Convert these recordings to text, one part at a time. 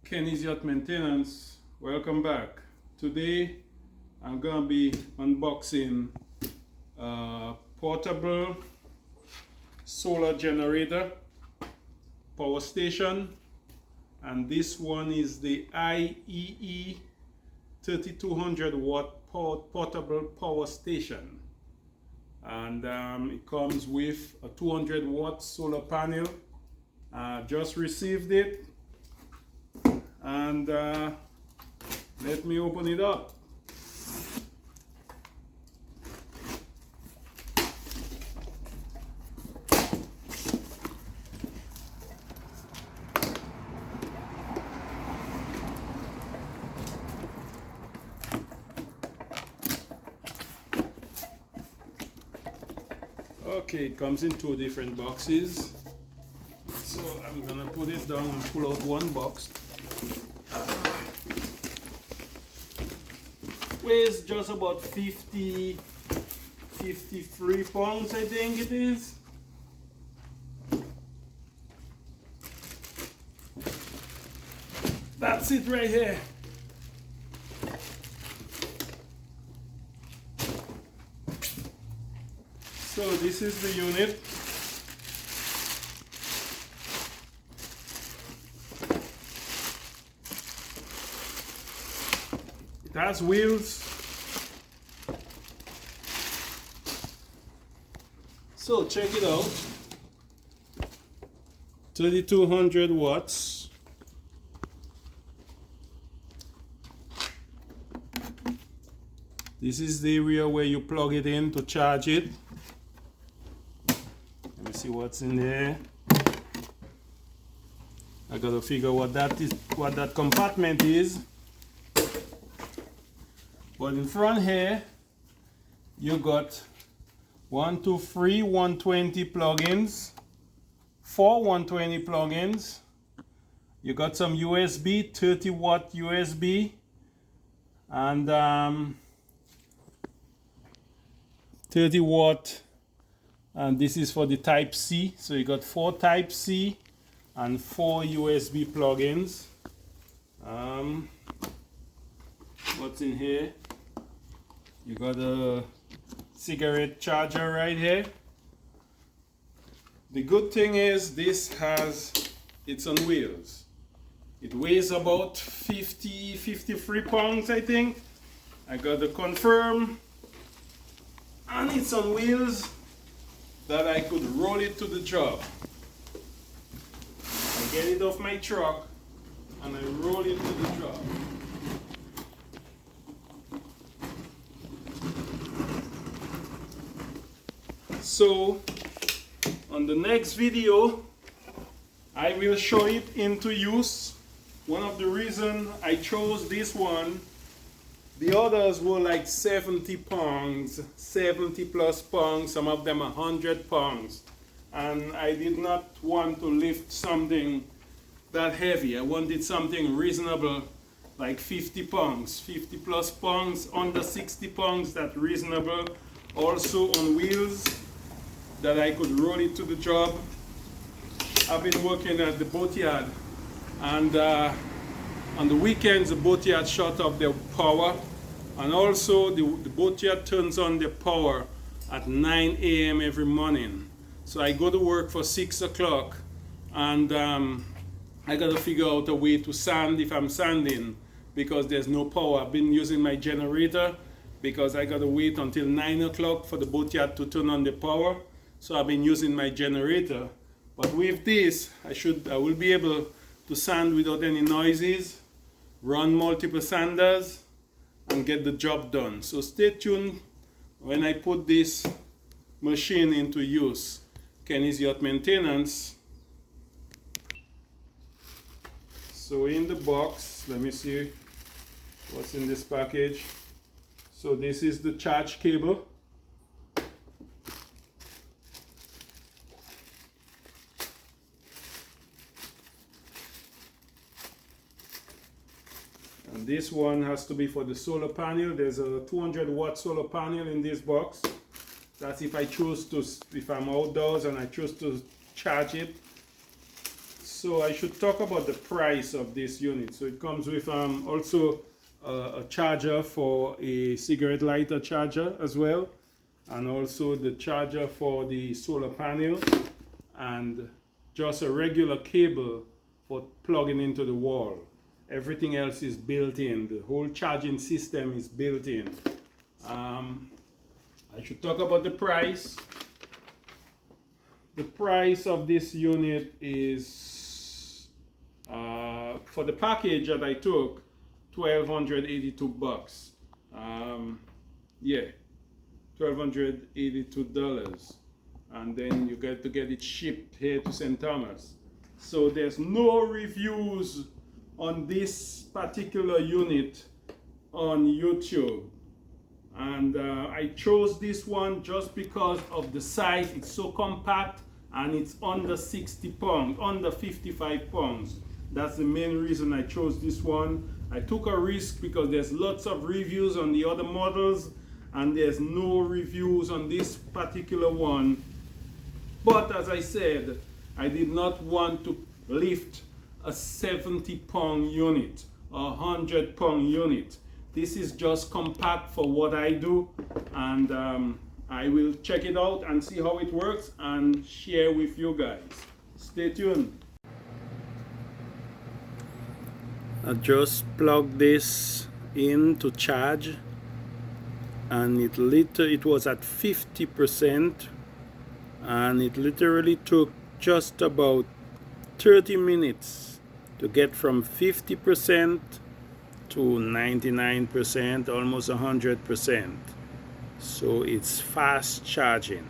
Kenny's Yacht Maintenance, welcome back. Today I'm gonna be unboxing a portable solar generator power station, and this one is the IEE 3200 watt portable power station, and it comes with a 200 watt solar panel. Just received it, and let me open it up. Okay, it comes in two different boxes. So I'm gonna put it down and pull out one box. Weighs just about 53 pounds, I think it is. That's it right here. So this is the unit. It has wheels. So check it out. 3200 watts. This is the area where you plug it in to charge it. Let me see what's in there. I gotta figure what that is, what that compartment is. But in front here, you got 1, 2, 3 120 plugins, 4 120 plugins. You got some USB, 30 watt USB, and 30 watt, and this is for the Type C. So you got 4 Type C and 4 USB plugins. What's in here? You got a cigarette charger right here. The good thing is it's on wheels. It weighs about 53 pounds, I think. I got to confirm. And it's on wheels that I could roll it to the job. I get it off my truck and I roll it to the job. So on the next video I will show it into use. One of the reasons I chose this one, the others were like 70 pounds, 70 plus pounds, some of them 100 pounds. And I did not want to lift something that heavy. I wanted something reasonable, like 50 pounds, 50 plus pounds, under 60 pounds, that's reasonable. Also on wheels, that I could roll it to the job. I've been working at the boatyard, and on the weekends the boatyard shut off their power, and also the boatyard turns on their power at 9 a.m. every morning. So I go to work for 6 o'clock, and I gotta figure out a way to sand if I'm sanding, because there's no power. I've been using my generator because I gotta wait until 9 o'clock for the boatyard to turn on the power. So I've been using my generator. But with this, I will be able to sand without any noises, run multiple sanders, and get the job done. So stay tuned when I put this machine into use. Kenny's Yacht Maintenance. So in the box, let me see what's in this package. So this is the charge cable. And this one has to be for the solar panel. There's a 200 watt solar panel in this box. That's if I choose to, if I'm outdoors and I choose to charge it. So I should talk about the price of this unit. So it comes with also a charger for a cigarette lighter charger as well, and also the charger for the solar panel, and just a regular cable for plugging into the wall. Everything else is built in. The whole charging system is built in. I should talk about the price. The price of this unit is, for the package that I took, $1,282. Yeah, $1,282. And then you get to get it shipped here to St. Thomas. So there's no reviews on this particular unit on YouTube. And I chose this one just because of the size. It's so compact and it's under 60 pounds, under 55 pounds. That's the main reason I chose this one. I took a risk because there's lots of reviews on the other models and there's no reviews on this particular one. But as I said, I did not want to lift a 70-pound unit, a 100-pound unit. This is just compact for what I do, and I will check it out and see how it works and share with you guys. Stay tuned. I just plugged this in to charge, and it was at 50%, and it literally took just about 30 minutes to get from 50% to 99%, almost 100%. So it's fast charging.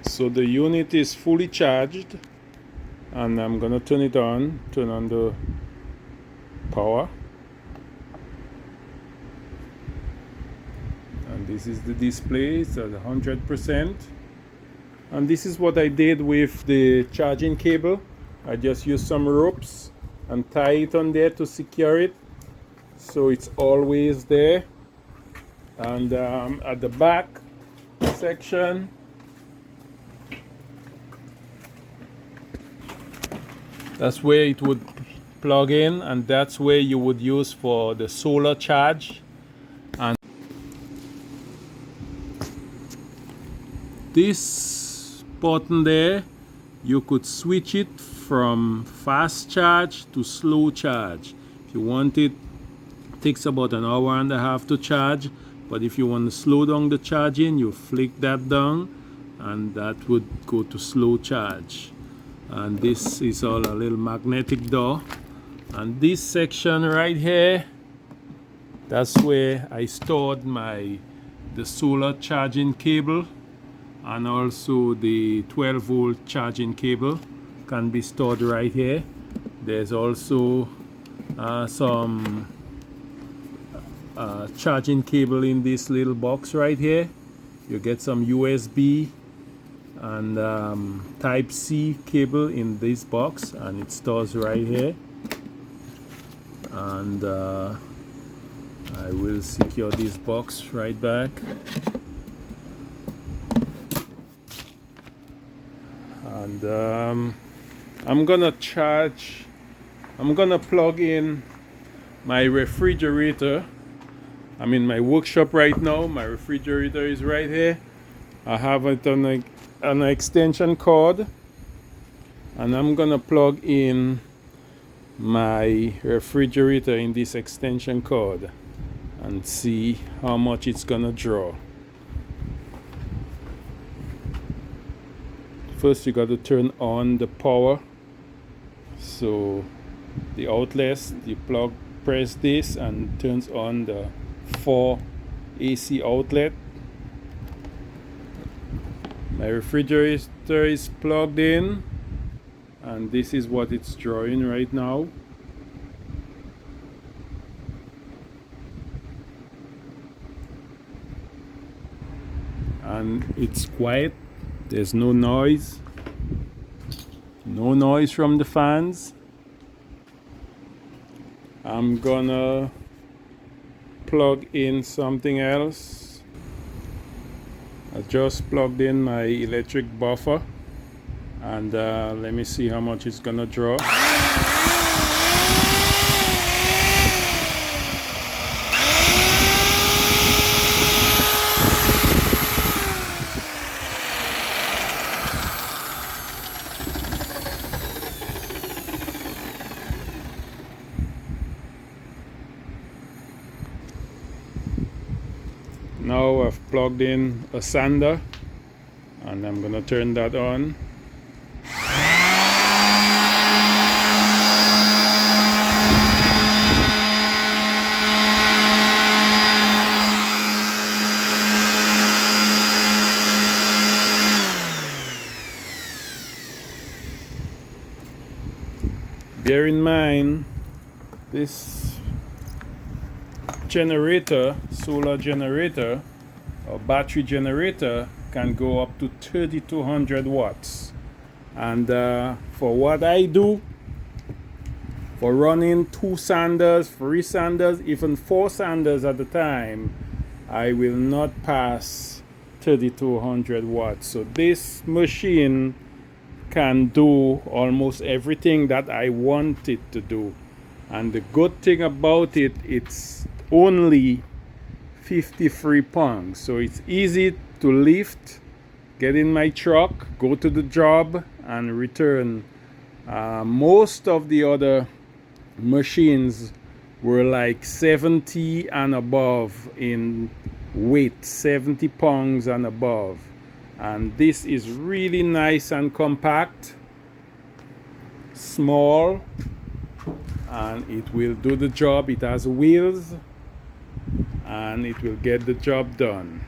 So the unit is fully charged, and I'm gonna turn on the power. And this is the display, it's at 100%. And this is what I did with the charging cable. I just used some ropes and tie it on there to secure it, so it's always there. And at the back section, that's where it would plug in, and that's where you would use for the solar charge. And this button there, you could switch it from fast charge to slow charge. If you want it, takes about an hour and a half to charge, but if you want to slow down the charging, you flick that down and that would go to slow charge. And this is all a little magnetic door. And this section right here, that's where I stored the solar charging cable, and also the 12-volt charging cable can be stored right here. There's also some charging cable in this little box right here. You get some USB and Type-C cable in this box, and it stores right here. And I will secure this box right back. And I'm gonna plug in my refrigerator. I'm in my workshop right now. My refrigerator is right here. I have it on an extension cord, and I'm gonna plug in my refrigerator in this extension cord and see how much it's gonna draw. First, you got to turn on the power. So the outlets, you press this and turns on the 4 AC outlet. My refrigerator is plugged in, and this is what it's drawing right now. And it's quiet. There's no noise from the fans. I'm gonna plug in something else. I just plugged in my electric buffer, and let me see how much it's gonna draw. Now I've plugged in a sander, and I'm gonna turn that on. Bear in mind, this generator, solar generator or battery generator, can go up to 3200 watts. And for what I do, for running 2 sanders, 3 sanders, even 4 sanders at a time, I will not pass 3200 watts. So this machine can do almost everything that I want it to do. And the good thing about it, it's only 53 pounds, so it's easy to lift, get in my truck, go to the job and return. Most of the other machines were like 70 and above in weight, 70 pounds and above. And this is really nice and compact, small, and it will do the job. It has wheels and it will get the job done.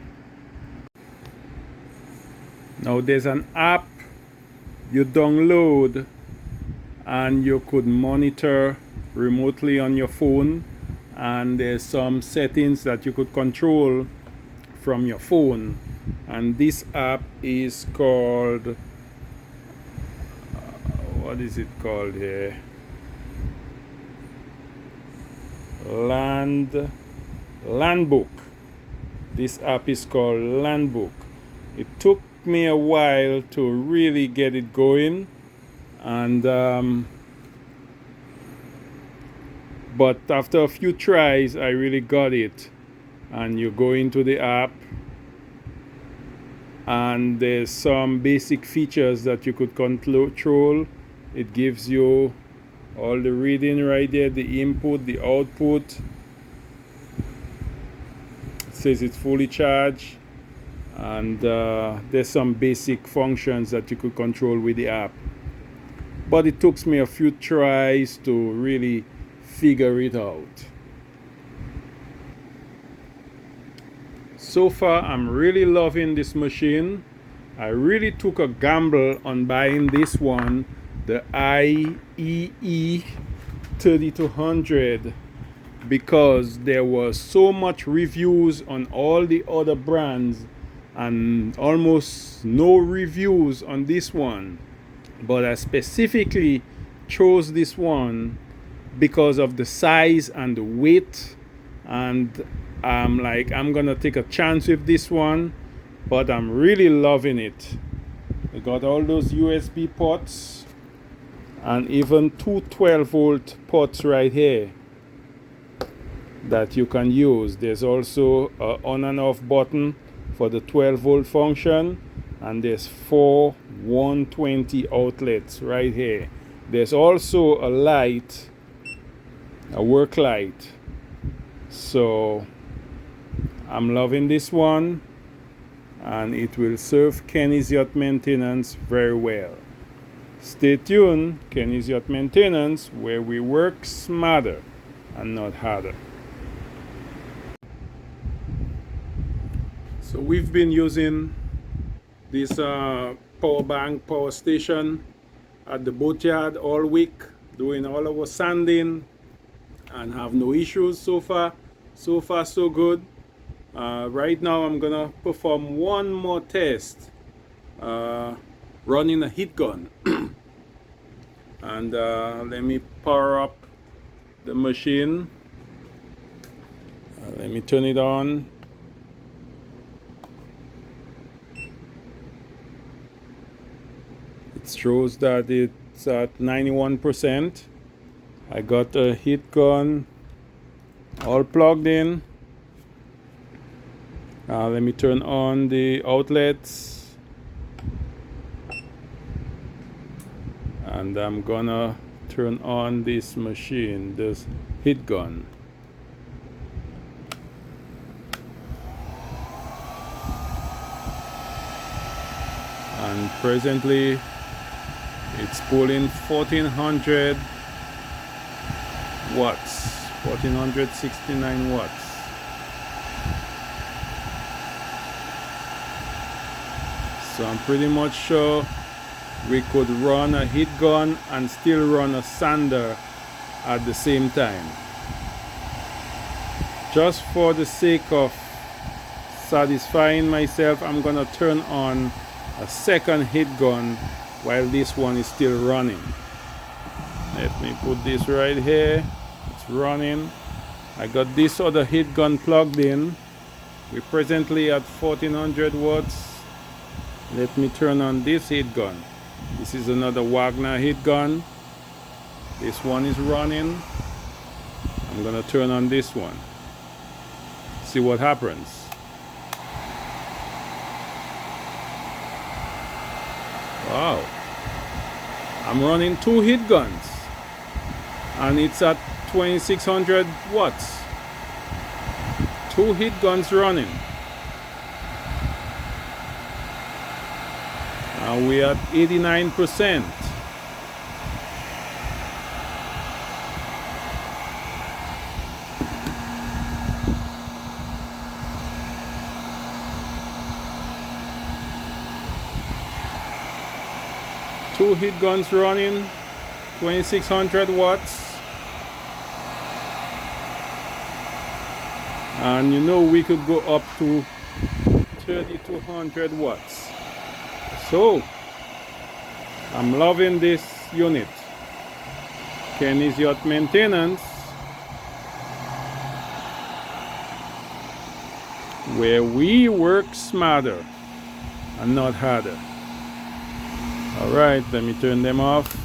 Now there's an app you download and you could monitor remotely on your phone, and there's some settings that you could control from your phone. And this app is called, what is it called here? Landbook. This app is called Landbook. It took me a while to really get it going, and but after a few tries I really got it. And you go into the app, and there's some basic features that you could control. It gives you all the reading right there, the input, the output. It says it's fully charged, and there's some basic functions that you could control with the app. But it took me a few tries to really figure it out. So far, I'm really loving this machine. I really took a gamble on buying this one, the IEE 3200, because there was so much reviews on all the other brands and almost no reviews on this one. But I specifically chose this one because of the size and the weight, and I'm like, I'm gonna take a chance with this one, but I'm really loving it. We got all those USB ports and even 2 12-volt ports right here that you can use. There's also an on and off button for the 12-volt function, and there's 4 120 outlets right here. There's also a light, a work light. So I'm loving this one, and it will serve Kenny's Yacht Maintenance very well. Stay tuned, Kenny's Yacht Maintenance, where we work smarter and not harder. So we've been using this power station at the boatyard all week, doing all our sanding, and have no issues so far. So far so good. Right now I'm gonna perform one more test running a heat gun. And let me power up the machine. Let me turn it on. shows that it's at 91%. I got a heat gun all plugged in. Let me turn on the outlets, and I'm gonna turn on this machine, this heat gun. And presently it's pulling 1400 watts, 1469 watts. So I'm pretty much sure we could run a heat gun and still run a sander at the same time. Just for the sake of satisfying myself, I'm gonna turn on a second heat gun while this one is still running. Let me put this right here. It's running. I got this other heat gun plugged in. We're presently at 1400 watts. Let me turn on this heat gun. This is another Wagner heat gun. This one is running. I'm gonna turn on this one. See what happens. Wow. I'm running two heat guns and it's at 2600 watts. Two heat guns running. And we're at 89%. Two heat guns running, 2600 watts. And you know we could go up to 3200 watts. So I'm loving this unit. Kenny's Yacht Maintenance, where we work smarter and not harder. All right, let me turn them off.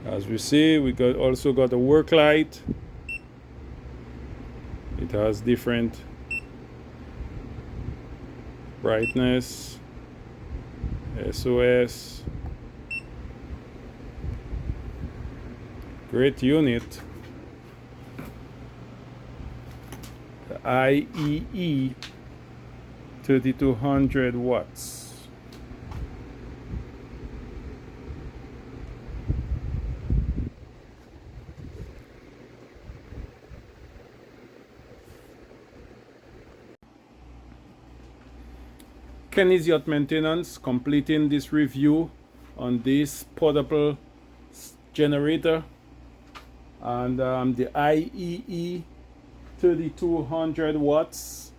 As we see, we also got a work light. It has different brightness, SOS. Great unit. The IEE 3200 watts. Kenny's Yacht Maintenance completing this review on this portable generator and the IEE 3200 watts,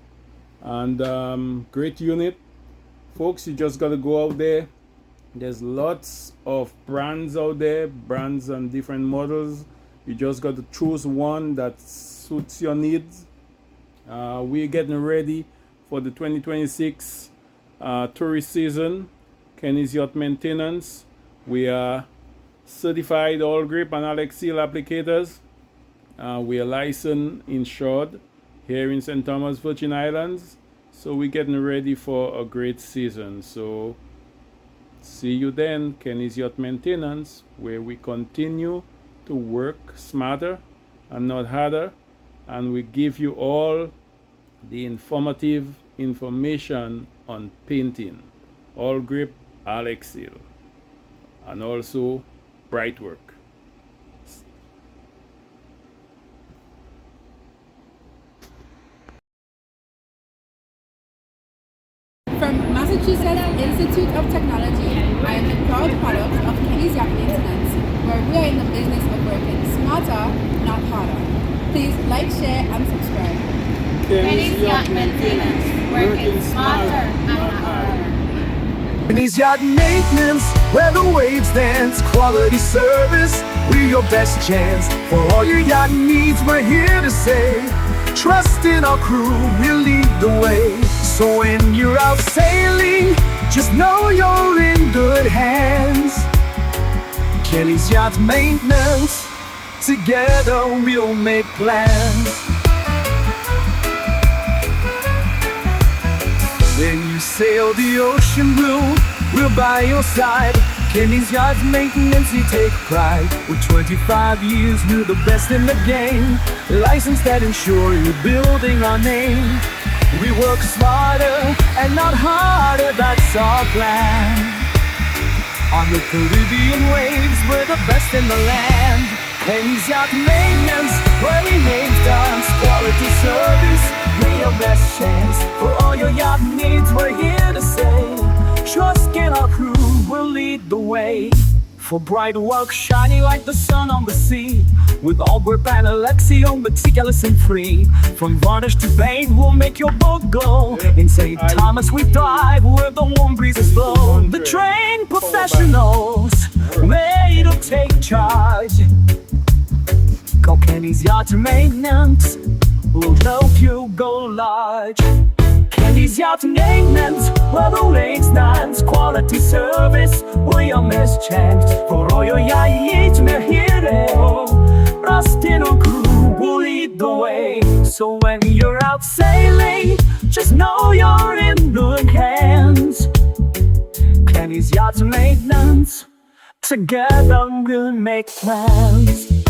and great unit, folks. You just got to go out there. There's lots of brands out there, brands and different models. You just got to choose one that suits your needs. We're getting ready for the 2026 tourist season. Kenny's Yacht Maintenance, we are certified all grip and Alex seal applicators. We are licensed, insured here in St. Thomas, Virgin Islands. So we're getting ready for a great season. So see you then, Kenny's Yacht Maintenance, where we continue to work smarter and not harder, and we give you all the informative information on painting, all grip, Alex seal, and also bright work. From Massachusetts Institute of Technology, I am the proud product of Kenny's Yacht Maintenance, where we are in the business of working smarter, not harder. Please like, share, and subscribe. Kenny's Yacht Maintenance, working smarter, not harder. Kenny's Yacht Maintenance. where the waves dance. Quality service, we're your best chance. For all your yacht needs, we're here to say, trust in our crew, we'll lead the way. So when you're out sailing, just know you're in good hands. Kenny's Yacht Maintenance, together we'll make plans. When you sail the ocean blue, we're by your side. Kenny's Yacht Maintenance, we take pride. With 25 years, we're the best in the game. License that ensure you're building our name. We work smarter and not harder, that's our plan. On the Caribbean waves, we're the best in the land. Kenny's Yacht Maintenance, where we make dance. Quality service, we're your best chance. For all your yacht needs, we're here to say, trust in our crew, we'll lead the way. For bright work shining like the sun on the sea, with all we're Alexio, meticulous and free. From varnish to paint, we'll make your boat glow. In St. Thomas we dive where the warm breezes blow. The trained professionals, made to take charge. Call Kenny's Yacht Maintenance, we'll help you go large. Kenny's Yacht Maintenance, where the waves dance. Quality service, we're your best chance. For all your yacht needs, we're here to help. Trust in our crew, we'll lead the way. So when you're out sailing, just know you're in good hands. Kenny's Yacht Maintenance, together we'll make plans.